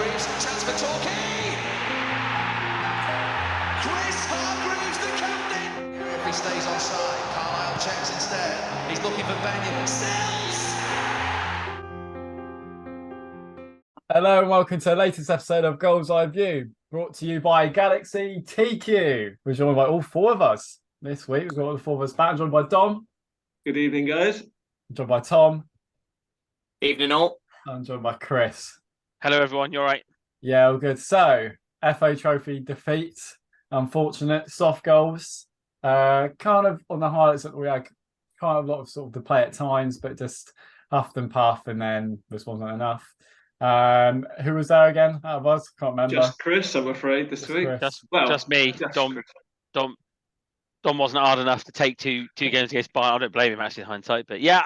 Hargreaves, chance for Torquay! Chris Hargreaves, the captain! If he stays onside, Carlisle checks instead. He's looking for Benyon. Sells! Hello and welcome to the latest episode of Goals Eye View, brought to you by Galaxy TQ. We're joined by all four of us this week. We've got all the four of us back. I'm joined by Dom. Good evening, guys. I'm joined by Tom. Evening all. I'm joined by Chris. Hello, everyone. You all right? Yeah, all good. So, FA Trophy defeat. Unfortunate. Soft goals. Kind of on the highlights that we had kind of a lot of sort of the play at times, but just huffed and puff, and then this wasn't enough. Who was there again out of us? Can't remember. Just Chris, I'm afraid, this week. Just me. Dom wasn't hard enough to take two games against Bayern. I don't blame him actually in hindsight, but yeah,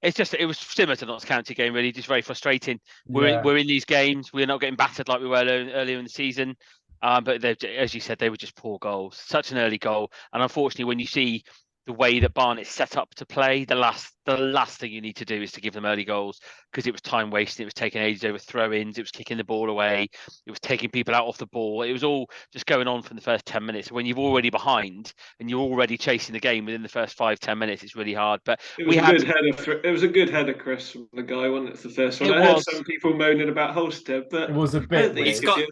it was similar to Notts County game, really, just very frustrating. We're in these games, we're not getting battered like we were earlier in the season, but as you said, they were just poor goals. Such an early goal, and unfortunately, when you see the way that Barnet's set up to play, the last thing you need to do is to give them early goals, because it was time wasting. It was taking ages over throw-ins. It was kicking the ball away. It was taking people out off the ball. It was all just going on from the first 10 minutes. When you're already behind and you're already chasing the game within the first 5-10 minutes, it's really hard. But it was a good header, Chris, from the guy, wasn't it? The first one. I heard some people moaning about Holstead, but it was a bit. He's gone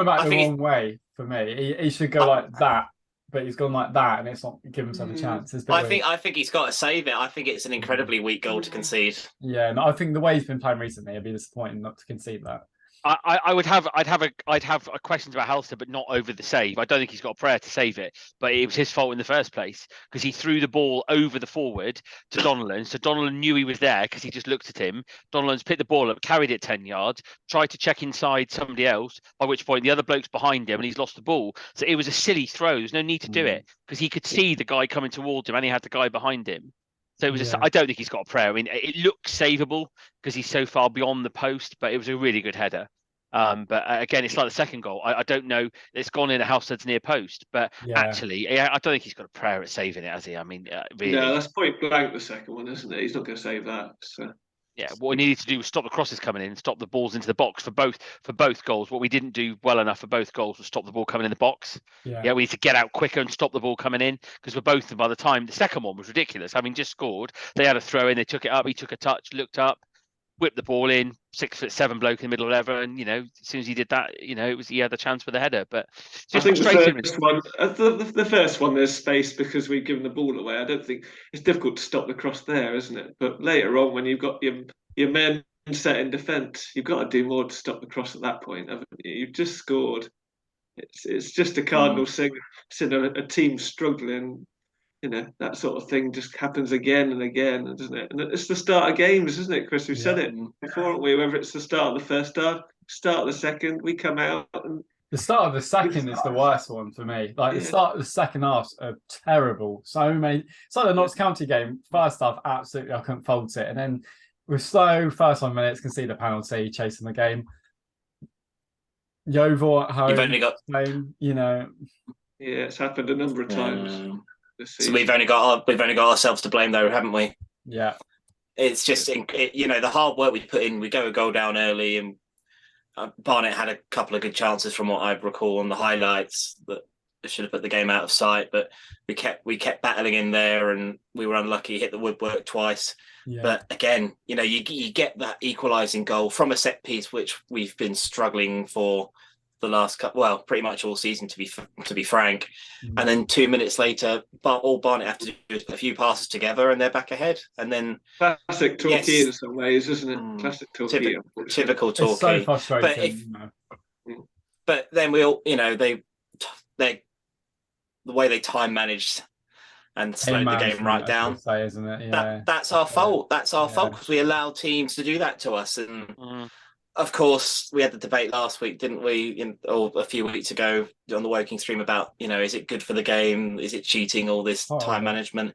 about the wrong way for me. He should go like that. But he's gone like that, and it's not giving himself a chance. I think he's got to save it. I think it's an incredibly weak goal to concede. Yeah, and I think the way he's been playing recently, it'd be disappointing not to concede that. I'd have questions about Halstead, but not over the save. I don't think he's got a prayer to save it, but it was his fault in the first place, because he threw the ball over the forward to Donnellan. So Donnellan knew he was there because he just looked at him. Donnellan's picked the ball up, carried it 10 yards, tried to check inside somebody else, by which point the other bloke's behind him and he's lost the ball. So it was a silly throw. There's no need to do it, because he could see the guy coming towards him and he had the guy behind him. So it was I don't think he's got a prayer. I mean, it looked savable because he's so far beyond the post, but it was a really good header. But again, it's like the second goal. I don't know. It's gone in a Halstead's near post, but actually, I don't think he's got a prayer at saving it, has he? I mean, really. Yeah, that's point blank the second one, isn't it? He's not going to save that. So. Yeah, what we needed to do was stop the crosses coming in, stop the balls into the box for both goals. What we didn't do well enough for both goals was stop the ball coming in the box. Yeah, we need to get out quicker and stop the ball coming in, because for both of them, by the time the second one was ridiculous. Having just scored, they had a throw in, they took it up, he took a touch, looked up, whipped the ball in, 6'7" bloke in the middle of ever, and as soon as he did that, he had the chance for the header. But I think the first one, there's space because we've given the ball away. I don't think it's difficult to stop the cross there, isn't it? But later on, when you've got your men set in defence, you've got to do more to stop the cross at that point, haven't you? You've just scored. It's just a cardinal sin. A team struggling. That sort of thing just happens again and again, doesn't it? And it's the start of games, isn't it, Chris? We've said it before, haven't we? Whether it's the start of the first half, start of the second, we come out. And the start of the second is the worst one for me. The start of the second half are terrible. So many. It's like the Notts County game. First half, absolutely, I couldn't fault it. And then we're slow, first 5 minutes, concede a penalty, chasing the game. Yeovil at home. You've only got Yeah, it's happened a number of times. So we've only got ourselves to blame, though, haven't we? Yeah. It's just the hard work we put in. We go a goal down early, and Barnet had a couple of good chances from what I recall on the highlights that should have put the game out of sight. But we kept battling in there, and we were unlucky. Hit the woodwork twice. Yeah. But again, you get that equalising goal from a set piece, which we've been struggling for the last pretty much all season, to be frank. And then 2 minutes later, all Barnet have to do is put a few passes together and they're back ahead. And then classic Torquay in some ways, isn't it? Classic Torquay. Typical Torquay. It's so frustrating. But then we'll, the way they time managed and slowed the game right down. Isn't it? Yeah. That's our fault. That's our fault, because we allow teams to do that to us. And of course, we had the debate last week, didn't we? Or a few weeks ago on the Woking stream about, is it good for the game? Is it cheating? All this time management.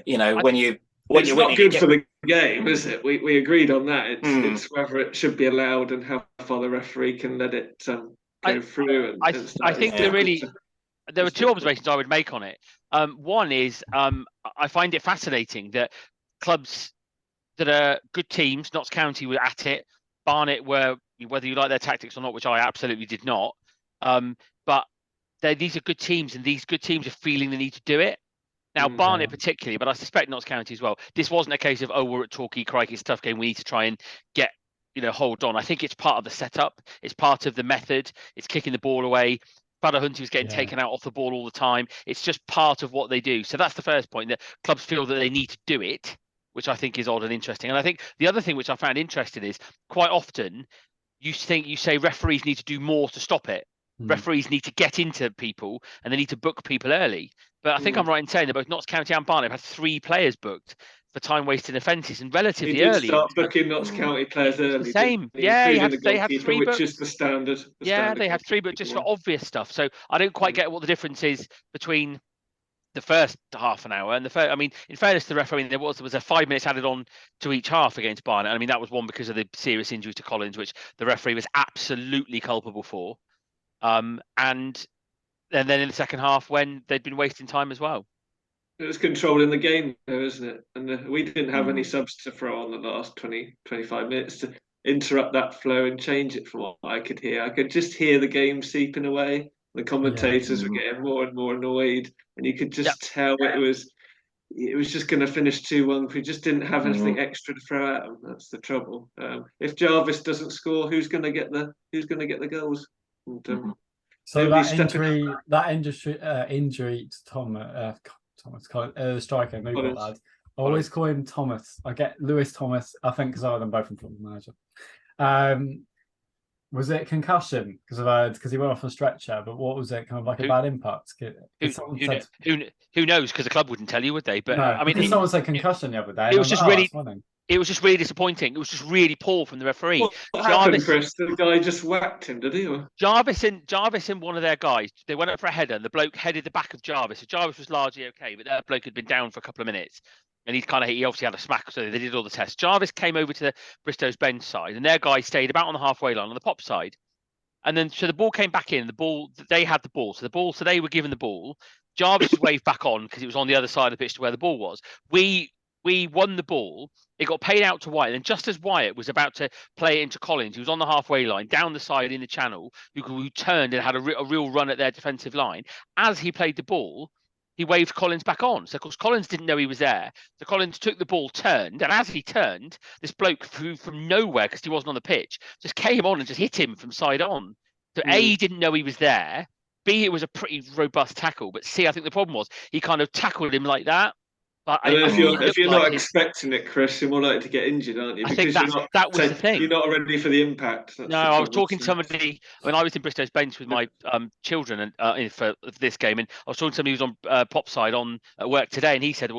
When you're not good for the game, is it? We agreed on that. It's whether it should be allowed and how far the referee can let it go through. I think there were two observations I would make on it. One is I find it fascinating that clubs that are good teams, Notts County were at it, Barnet were, whether you like their tactics or not, which I absolutely did not. But these are good teams, and these good teams are feeling the need to do it. Now, Barnet particularly, but I suspect Notts County as well. This wasn't a case of, oh, we're at Torquay, crikey, it's a tough game, we need to try and get, hold on. I think it's part of the setup. It's part of the method. It's kicking the ball away. Hunty was getting taken out off the ball all the time. It's just part of what they do. So that's the first point, that clubs feel that they need to do it, which I think is odd and interesting. And I think the other thing which I found interesting is quite often you say referees need to do more to stop it. Referees need to get into people and they need to book people early. But I think I'm right in saying that both Notts County and Barnet have had 3 players booked for time wasting offences and relatively early. Start booking Notts County players early. The same, they have 3 booked, which is the standard. They have 3, but just for obvious stuff. So I don't quite get what the difference is between the first half an hour and the first. I mean, in fairness to the referee, there was a 5 minutes added on to each half against Barnet. I mean, that was one because of the serious injury to Collins, which the referee was absolutely culpable for. And then in the second half, when they'd been wasting time as well. It was controlling the game, though, isn't it? And we didn't have any subs to throw on the last 20, 25 minutes to interrupt that flow and change it from what I could hear. I could just hear the game seeping away. The commentators were getting more and more annoyed, and you could just tell it was just going to finish 2-1. We just didn't have anything extra to throw at them. That's the trouble. If Jarvis doesn't score, who's going to get the goals? And, so that injury to Thomas Collins, striker, new lad. I always call him Thomas. I get Lewis Thomas. I think because I had them both in Football Manager. Was it concussion? Because he went off a stretcher, but what was it? Kind of like a bad impact? Who knows? Because the club wouldn't tell you, would they? But no, I mean, someone said concussion the other day. It was just really. It was just really disappointing. It was just really poor from the referee. What happened, Chris? The guy just whacked him, did he? Jarvis and one of their guys, they went up for a header, and the bloke headed the back of Jarvis. So Jarvis was largely okay, but that bloke had been down for a couple of minutes. And he obviously had a smack, so they did all the tests. Jarvis came over to the Bristow's bench side, and their guy stayed about on the halfway line on the pop side. And then, so the ball came back in, they had the ball. So they were given the ball. Jarvis waved back on because it was on the other side of the pitch to where the ball was. We won the ball. It got paid out to Wyatt. And just as Wyatt was about to play it into Collins, who was on the halfway line, down the side in the channel, who turned and had a real run at their defensive line, as he played the ball, he waved Collins back on. So, of course, Collins didn't know he was there. So Collins took the ball, turned, and as he turned, this bloke flew from nowhere because he wasn't on the pitch, just came on and just hit him from side on. So A, he didn't know he was there. B, it was a pretty robust tackle. But C, I think the problem was he kind of tackled him like that. But if you're not expecting it, Chris, you're more likely to get injured, aren't you? Because that was the thing. You're not ready for the impact. No, I was talking to somebody when I was in Bristow's bench with my children and for this game, and I was talking to somebody who was on pop side at work today, and he said,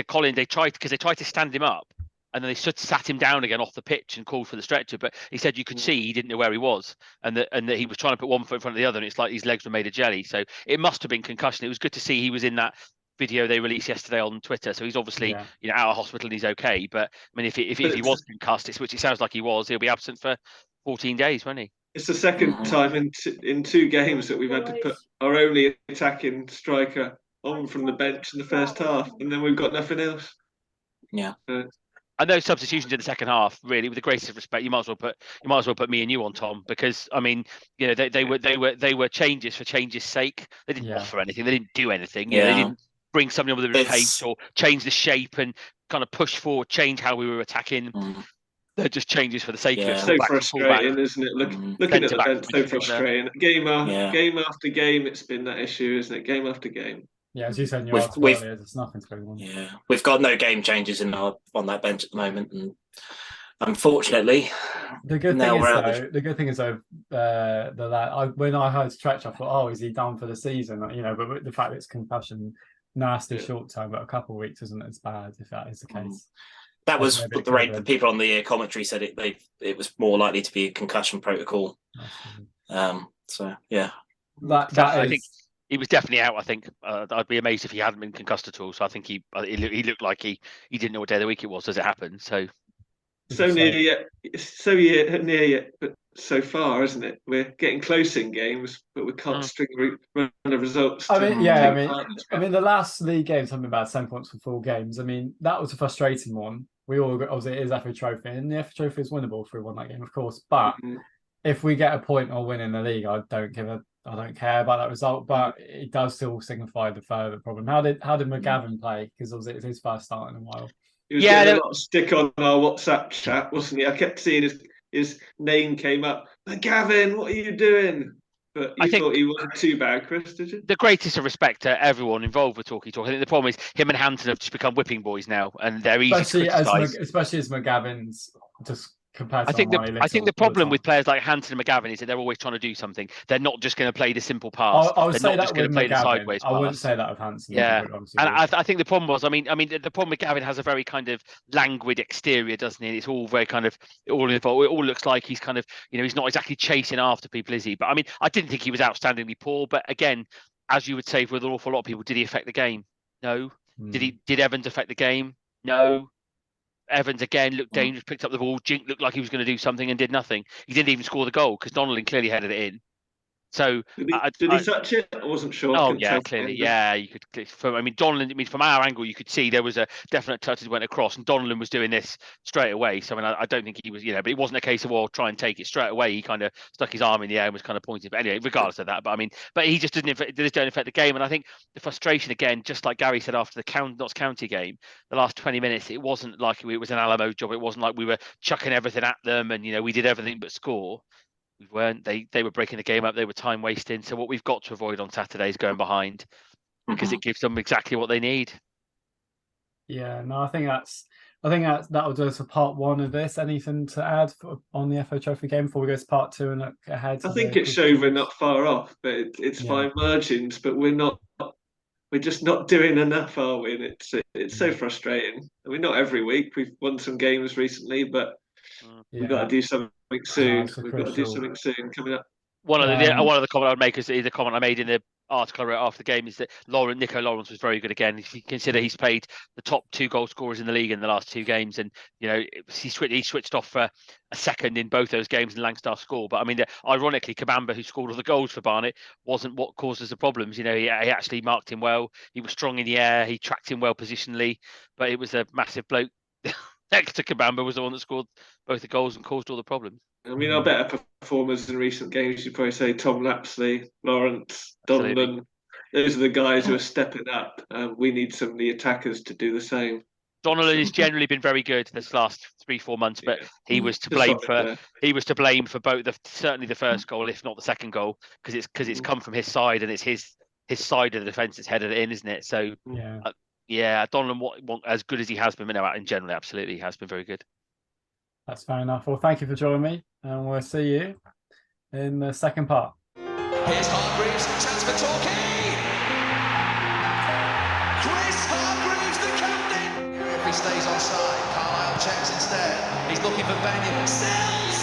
Colin, they tried to stand him up, and then they sat him down again off the pitch and called for the stretcher. But he said you could see he didn't know where he was, and that he was trying to put one foot in front of the other, and it's like his legs were made of jelly. So it must have been concussion. It was good to see he was in that video they released yesterday on Twitter. So he's obviously out of hospital and he's okay. But I mean, if he was concussed, which it sounds like he was, he'll be absent for 14 days, won't he? It's the second time in 2 games that we've had to put our only attacking striker on from the bench in the first half, and then we've got nothing else. Yeah. And those substitutions in the second half, really, with the greatest of respect, you might as well put me and you on, Tom, because I mean, they were changes for changes' sake. They didn't offer anything. They didn't do anything. They didn't bring something with a bit of pace or change the shape and kind of push forward, change how we were attacking. They're just changes for the sake of it. So frustrating, isn't it? Looking at the bench, so frustrating. Game after game, it's been that issue, isn't it? Game after game. Yeah, as you said in your article earlier, there's nothing to go on. Yeah, we've got no game changes on that bench at the moment, and unfortunately, the good thing is though, the lad. When I heard stretch, I thought, oh, is he done for the season? But the fact that it's concussion, nasty short term, but a couple of weeks isn't as bad if that is the case. That was the rate the people on the commentary said it was more likely to be a concussion protocol. So yeah, I think he was definitely out. I think I'd be amazed if he hadn't been concussed at all. So I think he looked like he didn't know what day of the week it was as it happened. So near yet, but so far, isn't it? We're getting close in games, but we can't string a run of results. I mean, the last league games have been about 10 points for 4 games. I mean, that was a frustrating one. we all obviously it is FA Trophy, and the FA Trophy is winnable if we won that game, of course. But if we get a point or win in the league, I don't care about that result. But it does still signify the further problem. How did McGavin play? Because obviously it's his first start in a while. He was getting a lot of stick on our WhatsApp chat, wasn't he? I kept seeing his name came up. McGavin, what are you doing? But you thought he wasn't too bad, Chris, did you? The greatest of respect to everyone involved with Talky Talk. I think the problem is him and Hampton have just become whipping boys now, and they're easy to criticise. Especially as McGavin's just compared to I think the problem with players like Hampton and McGavin is that they're always trying to do something. They're not just going to play the simple pass. I would they're say not that just going to play the sideways pass. I wouldn't say that of Hampton. Yeah, and I think the problem was, I mean, the problem with Gavin has a very kind of languid exterior, doesn't it? It's all very kind of it all looks like he's kind of, you know, he's not exactly chasing after people, is he? But I mean, I didn't think he was outstandingly poor. But again, as you would say with an awful lot of people, did he affect the game? No. Did Evans affect the game? No. Evans again looked dangerous, picked up the ball. Jink looked like he was going to do something and did nothing. He didn't even score the goal because Donnelly clearly headed it in. So did he touch it? I wasn't sure. Oh yeah, clearly, yeah. You could. I mean, Donnelly. I mean, from our angle, you could see there was a definite touch that went across, and Donnelly was doing this straight away. So I mean, I don't think he was, you know, but it wasn't a case of try and take it straight away. He kind of stuck his arm in the air and was kind of pointing. But anyway, regardless of that, but I mean, but he just don't affect the game. And I think the frustration again, just like Gary said after the Notts County game, the last 20 minutes, it wasn't like it was an Alamo job. It wasn't like we were chucking everything at them, and you know, we did everything but score. We weren't. They were breaking the game up. They were time wasting. So what we've got to avoid on Saturday is going behind, because it gives them exactly what they need. Yeah, no, I think that'll do us for part one of this. Anything to add on the FA Trophy game before we go to part two and look ahead? I think it's shown we're not far off, but it's fine margins. But we're just not doing enough, are we? And it's so frustrating. I mean, not every week. We've won some games recently, but we've got to do something soon. We've got to do something soon coming up. One of the comment I would make is the comment I made in the article I wrote after the game is that Nico Lawrence was very good again. If you consider he's played the top 2 goal scorers in the league in the last 2 games, and you know he switched off for a second in both those games, and Langstaff scored. But I mean, ironically, Kabamba, who scored all the goals for Barnet, wasn't what caused us the problems. You know, he actually marked him well. He was strong in the air. He tracked him well positionally, but it was a massive bloke next to Kabamba was the one that scored both the goals and caused all the problems. I mean, our better performers in recent games, you'd probably say Tom Lapsley, Lawrence, Donovan. Those are the guys who are stepping up. We need some of the attackers to do the same. Donnelly has generally been very good this last 3-4 months, but he was to blame for both certainly the first goal, if not the second goal, because it's come from his side, and it's his side of the defence that's headed it in, isn't it? So Donnelly, as good as he has been, in general, absolutely, he has been very good. That's fair enough. Well, thank you for joining me, and we'll see you in the second part. Here's Hargreaves, chance for Torquay. Chris Hargreaves, the captain. If he stays onside, Carlisle checks instead. He's looking for Benyon. Sells.